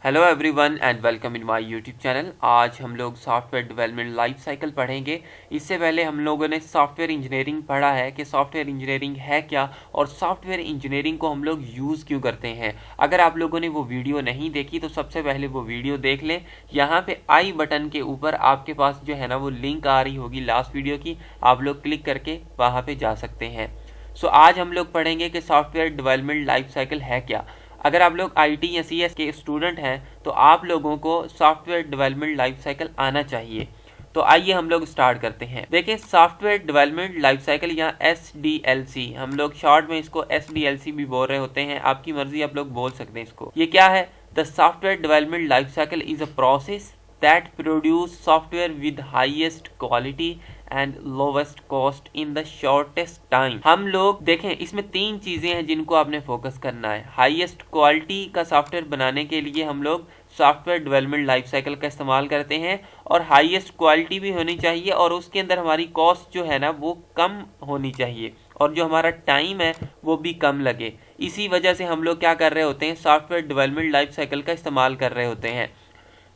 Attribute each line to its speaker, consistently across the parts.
Speaker 1: Hello everyone and welcome in my YouTube channel. आज हम लोग सॉफ्टवेयर डेवलपमेंट लाइफ साइकिल पढ़ेंगे। इससे पहले हम लोगों ने सॉफ्टवेयर इंजीनियरिंग पढ़ा है कि सॉफ्टवेयर इंजीनियरिंग है क्या और सॉफ्टवेयर इंजीनियरिंग को हम लोग यूज़ क्यों करते हैं। अगर आप लोगों ने वो वीडियो नहीं देखी तो सबसे पहले वो वीडियो देख लें। यहाँ पे आई बटन के ऊपर आपके पास जो है ना वो लिंक आ रही होगी लास्ट वीडियो की, आप लोग क्लिक करके वहाँ पर जा सकते हैं। सो आज हम लोग पढ़ेंगे कि सॉफ्टवेयर डेवलपमेंट लाइफ साइकिल है क्या। अगर आप लोग आईटी या सीएस के स्टूडेंट हैं तो आप लोगों को सॉफ्टवेयर डेवलपमेंट लाइफ साइकिल आना चाहिए। तो आइए हम लोग स्टार्ट करते हैं। देखिए, सॉफ्टवेयर डेवलपमेंट लाइफ साइकिल या SDLC, हम लोग शॉर्ट में इसको SDLC भी बोल रहे होते हैं, आपकी मर्जी, आप लोग बोल सकते हैं इसको। ये क्या है? The software development life cycle is a process that produce software with highest quality and lowest cost in the shortest time। हम लोग देखें, इसमें तीन चीजें हैं जिनको आपने फोकस करना है। हाईएस्ट क्वालिटी का सॉफ्टवेयर बनाने के लिए हम लोग सॉफ्टवेयर डेवलपमेंट लाइफ साइकिल का इस्तेमाल करते हैं, और हाईएस्ट क्वालिटी भी होनी चाहिए और उसके अंदर हमारी कॉस्ट जो है ना वो कम होनी चाहिए, और जो हमारा टाइम है वो भी कम लगे। इसी वजह से हम लोग क्या कर रहे होते हैं, सॉफ्टवेयर डेवलपमेंट लाइफ साइकिल का इस्तेमाल कर रहे होते हैं।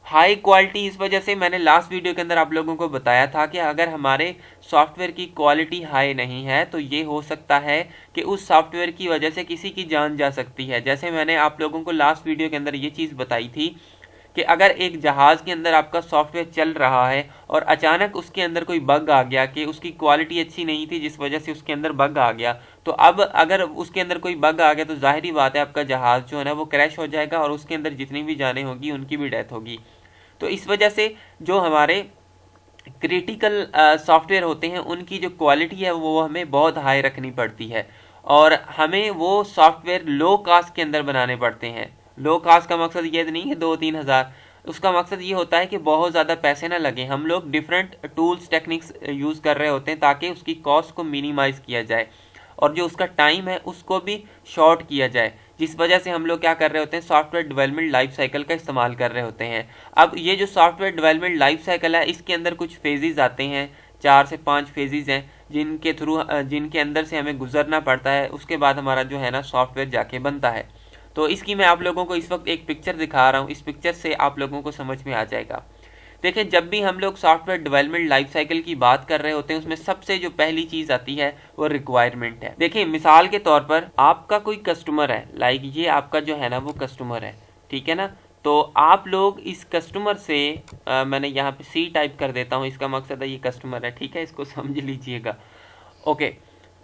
Speaker 1: हाई क्वालिटी इस वजह से, मैंने लास्ट वीडियो के अंदर आप लोगों को बताया था कि अगर हमारे सॉफ्टवेयर की क्वालिटी हाई नहीं है तो ये हो सकता है कि उस सॉफ्टवेयर की वजह से किसी की जान जा सकती है। जैसे मैंने आप लोगों को लास्ट वीडियो के अंदर ये चीज़ बताई थी कि अगर एक जहाज़ के अंदर आपका सॉफ्टवेयर चल रहा है और अचानक उसके अंदर कोई बग आ गया कि उसकी क्वालिटी अच्छी नहीं थी जिस वजह से उसके अंदर बग आ गया, तो अब अगर उसके अंदर कोई बग आ गया तो जाहिर बात है आपका जहाज़ जो है ना वो क्रैश हो जाएगा और उसके अंदर जितनी भी जानें होगी उनकी भी डेथ होगी। तो इस वजह से जो हमारे क्रिटिकल सॉफ्टवेयर होते हैं उनकी जो क्वालिटी है वो हमें बहुत हाई रखनी पड़ती है, और हमें वो सॉफ्टवेयर लो कास्ट के अंदर बनाने पड़ते हैं। लो कास्ट का मकसद ये नहीं है 2-3 हज़ार, उसका मकसद ये होता है कि बहुत ज़्यादा पैसे ना लगे। हम लोग डिफरेंट टूल्स टेक्निक्स यूज़ कर रहे होते हैं ताकि उसकी कॉस्ट को मिनिमाइज़ किया जाए और जो उसका टाइम है उसको भी शॉर्ट किया जाए, जिस वजह से हम लोग क्या कर रहे होते हैं, सॉफ्टवेयर डेवलपमेंट लाइफ साइकिल का इस्तेमाल कर रहे होते हैं। अब ये जो सॉफ्टवेयर डेवलपमेंट लाइफ साइकिल है इसके अंदर कुछ फेजेस आते हैं, 4 से 5 फेजेस हैं जिनके थ्रू जिनके अंदर से हमें गुजरना पड़ता है, उसके बाद हमारा जो है ना सॉफ्टवेयर जाके बनता है। तो इसकी मैं आप लोगों को इस वक्त एक पिक्चर दिखा रहा हूँ, इस पिक्चर से आप लोगों को समझ में आ जाएगा। देखिए, जब भी हम लोग सॉफ्टवेयर डेवलपमेंट लाइफ साइकिल की बात कर रहे होते हैं उसमें सबसे जो पहली चीज आती है वो रिक्वायरमेंट है। देखिए, मिसाल के तौर पर आपका कोई कस्टमर है, लाइक ये आपका जो है ना वो कस्टमर है, ठीक है ना। तो आप लोग इस कस्टमर से मैंने यहाँ पे C टाइप कर देता हूँ, इसका मकसद है ये कस्टमर है, ठीक है, इसको समझ लीजिएगा। ओके,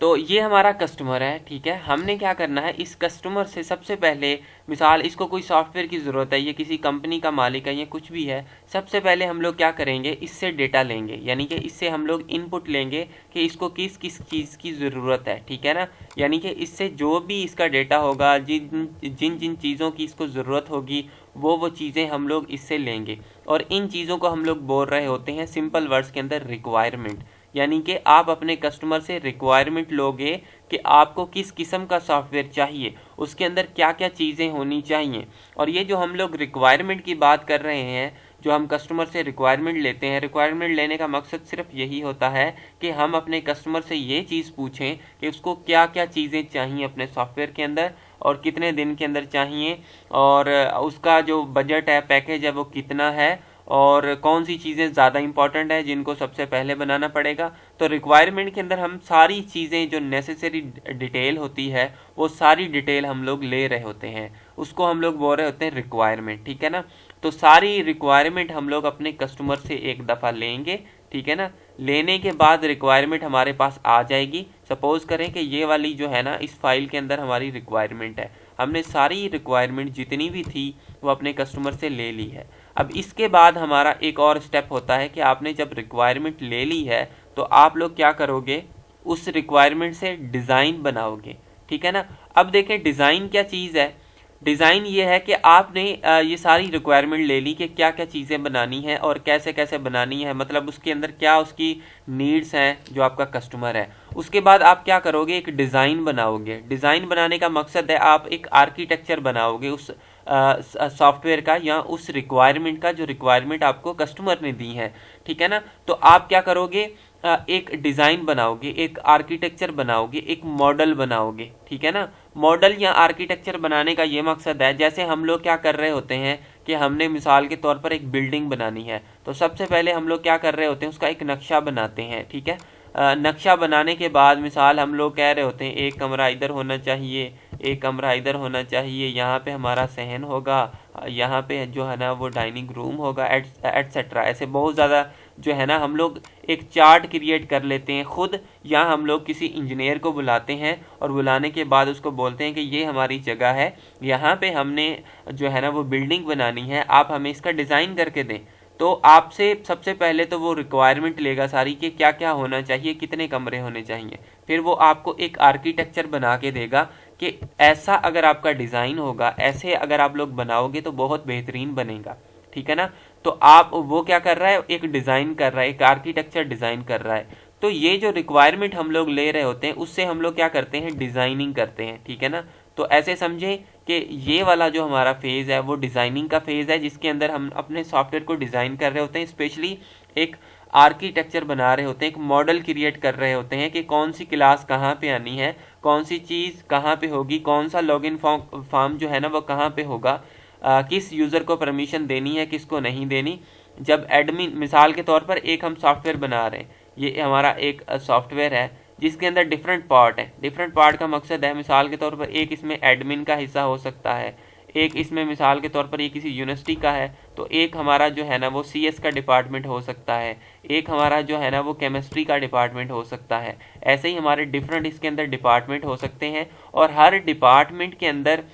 Speaker 1: तो ये हमारा कस्टमर है, ठीक है। हमने क्या करना है, इस कस्टमर से सबसे पहले, मिसाल इसको कोई सॉफ्टवेयर की ज़रूरत है, ये किसी कंपनी का मालिक है, ये कुछ भी है, सबसे पहले हम लोग क्या करेंगे, इससे डेटा लेंगे, यानी कि इससे हम लोग इनपुट लेंगे कि इसको किस किस चीज़ की ज़रूरत है, ठीक है ना। यानी कि इससे जो भी इसका डेटा होगा, जिन जिन जिन चीज़ों की इसको ज़रूरत होगी वो चीज़ें हम लोग इससे लेंगे, और इन चीज़ों को हम लोग बोल रहे होते हैं सिंपल वर्ड्स के अंदर रिक्वायरमेंट। यानी कि आप अपने कस्टमर से रिक्वायरमेंट लोगे कि आपको किस किस्म का सॉफ्टवेयर चाहिए, उसके अंदर क्या क्या चीज़ें होनी चाहिए। और ये जो हम लोग रिक्वायरमेंट की बात कर रहे हैं, जो हम कस्टमर से रिक्वायरमेंट लेते हैं, रिक्वायरमेंट लेने का मकसद सिर्फ यही होता है कि हम अपने कस्टमर से ये चीज़ पूछें कि उसको क्या क्या चीज़ें चाहिए अपने सॉफ्टवेयर के अंदर और कितने दिन के अंदर चाहिए, और उसका जो बजट है, पैकेज है, वो कितना है, और कौन सी चीज़ें ज़्यादा इंपॉर्टेंट है जिनको सबसे पहले बनाना पड़ेगा। तो रिक्वायरमेंट के अंदर हम सारी चीज़ें जो नेसेसरी डिटेल होती है वो सारी डिटेल हम लोग ले रहे होते हैं, उसको हम लोग बोल रहे होते हैं रिक्वायरमेंट, ठीक है ना। तो सारी रिक्वायरमेंट हम लोग अपने कस्टमर से एक दफ़ा लेंगे, ठीक है ना। लेने के बाद रिक्वायरमेंट हमारे पास आ जाएगी। सपोज़ करें कि ये वाली जो है ना इस फाइल के अंदर हमारी रिक्वायरमेंट है, हमने सारी रिक्वायरमेंट जितनी भी थी वो अपने कस्टमर से ले ली है। अब इसके बाद हमारा एक और स्टेप होता है कि आपने जब रिक्वायरमेंट ले ली है तो आप लोग क्या करोगे, उस रिक्वायरमेंट से डिज़ाइन बनाओगे, ठीक है ना। अब देखें, डिज़ाइन क्या चीज़ है। डिज़ाइन ये है कि आपने ये सारी रिक्वायरमेंट ले ली कि क्या क्या चीज़ें बनानी है और कैसे कैसे बनानी है, मतलब उसके अंदर क्या उसकी नीड्स हैं जो आपका कस्टमर है। उसके बाद आप क्या करोगे, एक डिज़ाइन बनाओगे। डिज़ाइन बनाने का मकसद है आप एक आर्किटेक्चर बनाओगे उस सॉफ्टवेयर का या उस रिक्वायरमेंट का जो रिक्वायरमेंट आपको कस्टमर ने दी है, ठीक है ना। तो आप क्या करोगे, एक डिज़ाइन बनाओगे, एक आर्किटेक्चर बनाओगे, एक मॉडल बनाओगे, ठीक है ना। मॉडल या आर्किटेक्चर बनाने का ये मकसद है, जैसे हम लोग क्या कर रहे होते हैं कि हमने मिसाल के तौर पर एक बिल्डिंग बनानी है, तो सबसे पहले हम लोग क्या कर रहे होते हैं, उसका एक नक्शा बनाते हैं। ठीक है, नक्शा बनाने के बाद मिसाल हम लोग कह रहे होते हैं एक कमरा इधर होना चाहिए, एक कमरा इधर होना चाहिए, यहाँ पे हमारा सहन होगा, यहाँ पे जो है ना वो डाइनिंग रूम होगा, एटसेट्रा। ऐसे बहुत ज़्यादा जो है ना हम लोग एक चार्ट क्रिएट कर लेते हैं खुद, या हम लोग किसी इंजीनियर को बुलाते हैं और बुलाने के बाद उसको बोलते हैं कि ये हमारी जगह है, यहाँ पे हमने जो है ना वो बिल्डिंग बनानी है, आप हमें इसका डिज़ाइन करके दें। तो आपसे सबसे पहले तो वो रिक्वायरमेंट लेगा सारी कि क्या क्या होना चाहिए, कितने कमरे होने चाहिए, फिर वो आपको एक आर्किटेक्चर बना के देगा कि ऐसा अगर आपका डिज़ाइन होगा, ऐसे अगर आप लोग बनाओगे तो बहुत बेहतरीन बनेगा। ठीक है ना, तो आप वो क्या कर रहा है, एक डिज़ाइन कर रहा है, एक आर्किटेक्चर डिज़ाइन कर रहा है। तो ये जो रिक्वायरमेंट हम लोग ले रहे होते हैं उससे हम लोग क्या करते हैं, डिज़ाइनिंग करते हैं। ठीक है ना, तो ऐसे समझें कि ये वाला जो हमारा फेज़ है वो डिज़ाइनिंग का फेज़ है, जिसके अंदर हम अपने सॉफ्टवेयर को डिज़ाइन कर रहे होते हैं, स्पेशली एक आर्किटेक्चर बना रहे होते हैं, एक मॉडल क्रिएट कर रहे होते हैं कि कौन सी क्लास कहाँ पे आनी है, कौन सी चीज़ कहाँ पे होगी, कौन सा लॉगिन फॉर्म जो है ना वो कहाँ पे होगा, किस यूज़र को परमिशन देनी है, किसको नहीं देनी। जब एडमिन, मिसाल के तौर पर एक हम सॉफ्टवेयर बना रहे हैं, ये हमारा एक सॉफ्टवेयर है जिसके अंदर डिफरेंट पार्ट है। डिफरेंट पार्ट का मकसद है, मिसाल के तौर पर एक इसमें एडमिन का हिस्सा हो सकता है, एक इसमें मिसाल के तौर पर ये किसी यूनिवर्सिटी का है, तो एक हमारा जो है ना वो CS का डिपार्टमेंट हो सकता है, एक हमारा जो है ना वो केमिस्ट्री का डिपार्टमेंट हो सकता है। ऐसे ही हमारे डिफरेंट इसके अंदर डिपार्टमेंट हो सकते हैं, और हर डिपार्टमेंट के अंदर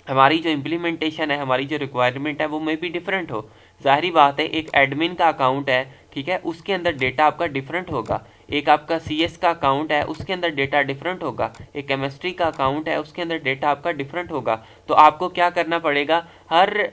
Speaker 1: हमारी जो इम्प्लीमेंटेशन है, हमारी जो रिक्वायरमेंट है वो मे भी डिफरेंट हो। जाहिर बात है, एक एडमिन का अकाउंट है, ठीक है, उसके अंदर डेटा आपका डिफरेंट होगा। एक आपका CS का अकाउंट है, उसके अंदर डेटा डिफरेंट होगा। एक केमिस्ट्री का अकाउंट है, उसके अंदर डेटा आपका डिफरेंट होगा। तो आपको क्या करना पड़ेगा, हर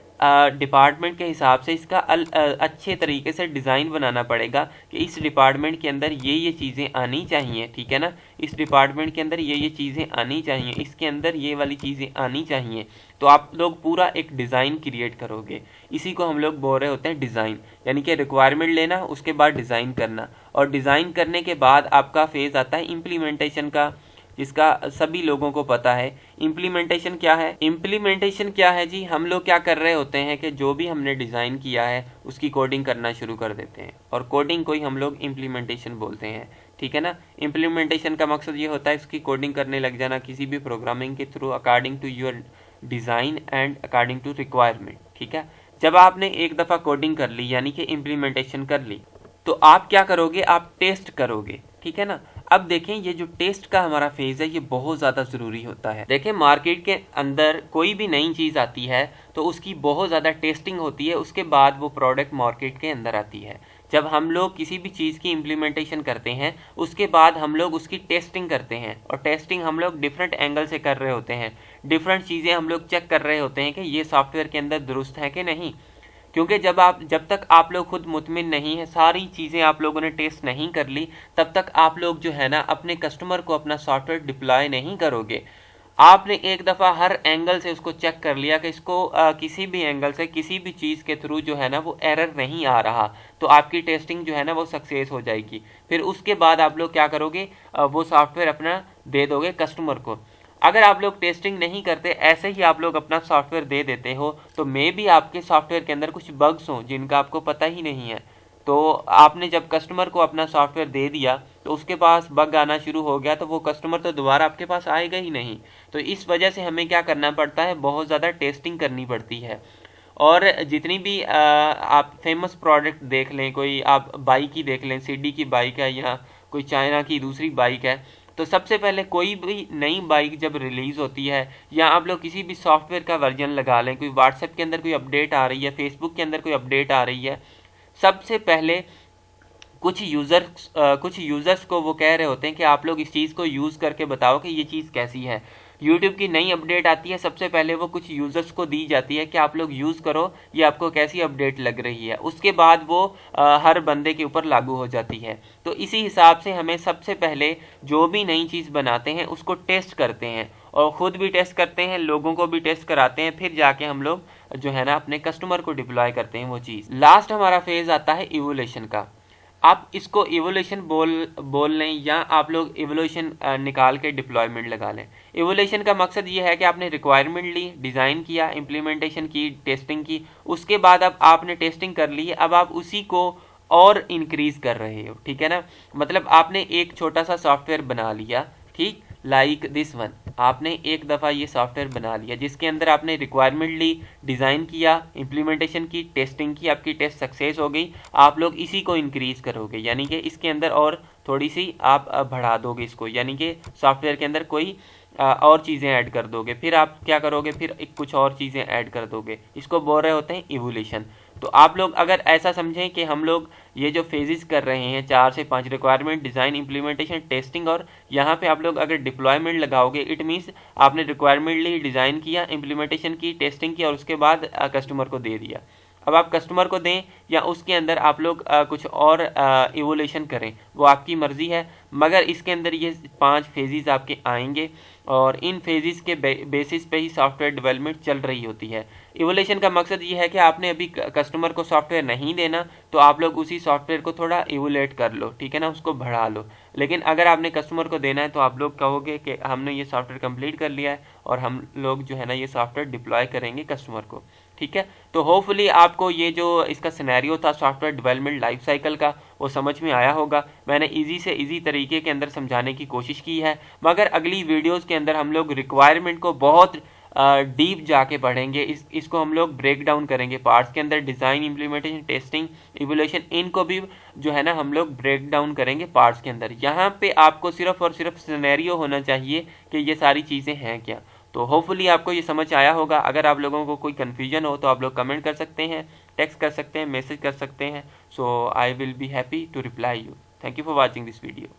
Speaker 1: डिपार्टमेंट के हिसाब से इसका अच्छे तरीके से डिज़ाइन बनाना पड़ेगा कि इस डिपार्टमेंट के अंदर ये चीज़ें आनी चाहिए। ठीक है ना, इस डिपार्टमेंट के अंदर ये चीज़ें आनी चाहिए, इसके अंदर ये वाली चीज़ें आनी चाहिए। तो आप लोग पूरा एक डिज़ाइन क्रिएट करोगे, इसी को हम लोग बोल रहे होते हैं डिज़ाइन, यानी कि रिक्वायरमेंट लेना, उसके बाद डिज़ाइन करना, और डिज़ाइन करने के बाद आपका फेज़ आता है इम्प्लीमेंटेशन का, जिसका सभी लोगों को पता है। इम्प्लीमेंटेशन क्या है, इम्प्लीमेंटेशन क्या है जी, हम लोग क्या कर रहे होते हैं कि जो भी हमने डिज़ाइन किया है उसकी कोडिंग करना शुरू कर देते हैं, और कोडिंग को ही हम लोग इम्प्लीमेंटेशन बोलते हैं। ठीक है ना, इम्प्लीमेंटेशन का मकसद ये होता है उसकी कोडिंग करने लग जाना किसी भी प्रोग्रामिंग के through, according to your design and according to requirement. ठीक है, जब आपने एक दफ़ा कोडिंग कर ली, यानी कि इम्प्लीमेंटेशन कर ली, तो आप क्या करोगे, आप टेस्ट करोगे। ठीक है ना, अब देखें ये जो टेस्ट का हमारा फेज़ है ये बहुत ज़्यादा ज़रूरी होता है। देखें, मार्केट के अंदर कोई भी नई चीज़ आती है तो उसकी बहुत ज़्यादा टेस्टिंग होती है, उसके बाद वो प्रोडक्ट मार्केट के अंदर आती है। जब हम लोग किसी भी चीज़ की इम्प्लीमेंटेशन करते हैं उसके बाद हम लोग उसकी टेस्टिंग करते हैं, और टेस्टिंग हम लोग डिफरेंट एंगल से कर रहे होते हैं, डिफरेंट चीज़ें हम लोग चेक कर रहे होते हैं कि ये सॉफ्टवेयर के अंदर दुरुस्त है कि नहीं। क्योंकि जब तक आप लोग खुद मुतमिन नहीं है, सारी चीज़ें आप लोगों ने टेस्ट नहीं कर ली, तब तक आप लोग जो है ना अपने कस्टमर को अपना सॉफ्टवेयर डिप्लॉय नहीं करोगे। आपने एक दफ़ा हर एंगल से उसको चेक कर लिया कि इसको किसी भी एंगल से किसी भी चीज़ के थ्रू जो है ना वो एरर नहीं आ रहा, तो आपकी टेस्टिंग जो है ना वो सक्सेस हो जाएगी। फिर उसके बाद आप लोग क्या करोगे, वो सॉफ्टवेयर अपना दे दोगे कस्टमर को। अगर आप लोग टेस्टिंग नहीं करते, ऐसे ही आप लोग अपना सॉफ्टवेयर दे देते हो, तो मे भी आपके सॉफ्टवेयर के अंदर कुछ बग्स हों जिनका आपको पता ही नहीं है। तो आपने जब कस्टमर को अपना सॉफ्टवेयर दे दिया तो उसके पास बग आना शुरू हो गया, तो वो कस्टमर तो दोबारा आपके पास आएगा ही नहीं। तो इस वजह से हमें क्या करना पड़ता है, बहुत ज़्यादा टेस्टिंग करनी पड़ती है। और जितनी भी आप फेमस प्रोडक्ट देख लें, कोई आप बाइक ही देख लें, सीडी की बाइक है या कोई चाइना की दूसरी बाइक है, तो सबसे पहले कोई भी नई बाइक जब रिलीज़ होती है, या आप लोग किसी भी सॉफ्टवेयर का वर्जन लगा लें, कोई व्हाट्सएप के अंदर कोई अपडेट आ रही है, फेसबुक के अंदर कोई अपडेट आ रही है, सबसे पहले कुछ यूज़र्स को वो कह रहे होते हैं कि आप लोग इस चीज़ को यूज़ करके बताओ कि ये चीज़ कैसी है। यूट्यूब की नई अपडेट आती है, सबसे पहले वो कुछ यूज़र्स को दी जाती है कि आप लोग यूज़ करो, ये आपको कैसी अपडेट लग रही है। उसके बाद वो हर बंदे के ऊपर लागू हो जाती है। तो इसी हिसाब से हमें सबसे पहले जो भी नई चीज़ बनाते हैं उसको टेस्ट करते हैं, और ख़ुद भी टेस्ट करते हैं, लोगों को भी टेस्ट कराते हैं, फिर जाके हम लोग जो है ना अपने कस्टमर को डिप्लॉय करते हैं वो चीज़। लास्ट हमारा फेज़ आता है इवोल्यूशन का। आप इसको इवोल्यूशन बोल लें या आप लोग इवोल्यूशन निकाल के डिप्लॉयमेंट लगा लें। इवोल्यूशन का मकसद ये है कि आपने रिक्वायरमेंट ली, डिज़ाइन किया, इम्प्लीमेंटेशन की, टेस्टिंग की, उसके बाद अब आपने टेस्टिंग कर ली, अब आप उसी को और इंक्रीज कर रहे हो, ठीक है ना। मतलब आपने एक छोटा सा सॉफ्टवेयर बना लिया, ठीक, लाइक दिस वन, आपने एक दफ़ा ये सॉफ्टवेयर बना लिया जिसके अंदर आपने रिक्वायरमेंट ली, डिज़ाइन किया, इम्प्लीमेंटेशन की, टेस्टिंग की, आपकी टेस्ट सक्सेस हो गई, आप लोग इसी को इंक्रीज करोगे, यानी कि इसके अंदर और थोड़ी सी आप बढ़ा दोगे इसको, यानी कि सॉफ्टवेयर के अंदर कोई और चीज़ें ऐड कर दोगे, फिर आप क्या करोगे, फिर एक कुछ और चीज़ें ऐड कर दोगे, इसको बोल रहे होते हैं इवोल्यूशन। तो आप लोग अगर ऐसा समझें कि हम लोग ये जो फेजेस कर रहे हैं 4 से 5, रिक्वायरमेंट, डिज़ाइन, इम्प्लीमेंटेशन, टेस्टिंग, और यहाँ पे आप लोग अगर डिप्लॉयमेंट लगाओगे, इट मीन्स आपने रिक्वायरमेंट ली, डिज़ाइन किया, इम्प्लीमेंटेशन की, टेस्टिंग की और उसके बाद कस्टमर को दे दिया। अब आप कस्टमर को दें या उसके अंदर आप लोग कुछ और इवोल्यूशन करें, वो आपकी मर्ज़ी है, मगर इसके अंदर ये 5 फेजेस आपके आएंगे और इन फेजेस के बेसिस पे ही सॉफ्टवेयर डेवलपमेंट चल रही होती है। इवोल्यूशन का मकसद ये है कि आपने अभी कस्टमर को सॉफ्टवेयर नहीं देना, तो आप लोग उसी सॉफ्टवेयर को थोड़ा इवोलेट कर लो, ठीक है ना, उसको बढ़ा लो। लेकिन अगर आपने कस्टमर को देना है तो आप लोग कहोगे कि हमने ये सॉफ्टवेयर कंप्लीट कर लिया है और हम लोग जो है ना ये सॉफ्टवेयर डिप्लॉय करेंगे कस्टमर को, ठीक है। तो होपफुली आपको ये जो इसका सिनेरियो था सॉफ्टवेयर डेवलपमेंट लाइफ साइकिल का, वो समझ में आया होगा। मैंने इजी से इजी तरीके के अंदर समझाने की कोशिश की है, मगर अगली वीडियोस के अंदर हम लोग रिक्वायरमेंट को बहुत डीप जाके पढ़ेंगे। इसको हम लोग ब्रेक डाउन करेंगे पार्ट्स के अंदर, डिज़ाइन, इम्प्लीमेंटेशन, टेस्टिंग, इवोल्यूशन, इनको भी जो है ना हम लोग ब्रेक डाउन करेंगे पार्ट्स के अंदर। यहाँ पे आपको सिर्फ और सिर्फ सिनेरियो होना चाहिए कि ये सारी चीज़ें हैं क्या। तो होपफुली आपको ये समझ आया होगा। अगर आप लोगों को कोई कन्फ्यूजन हो तो आप लोग कमेंट कर सकते हैं, टेक्स्ट कर सकते हैं, मैसेज कर सकते हैं। So I will be happy to reply you. Thank you for watching this video.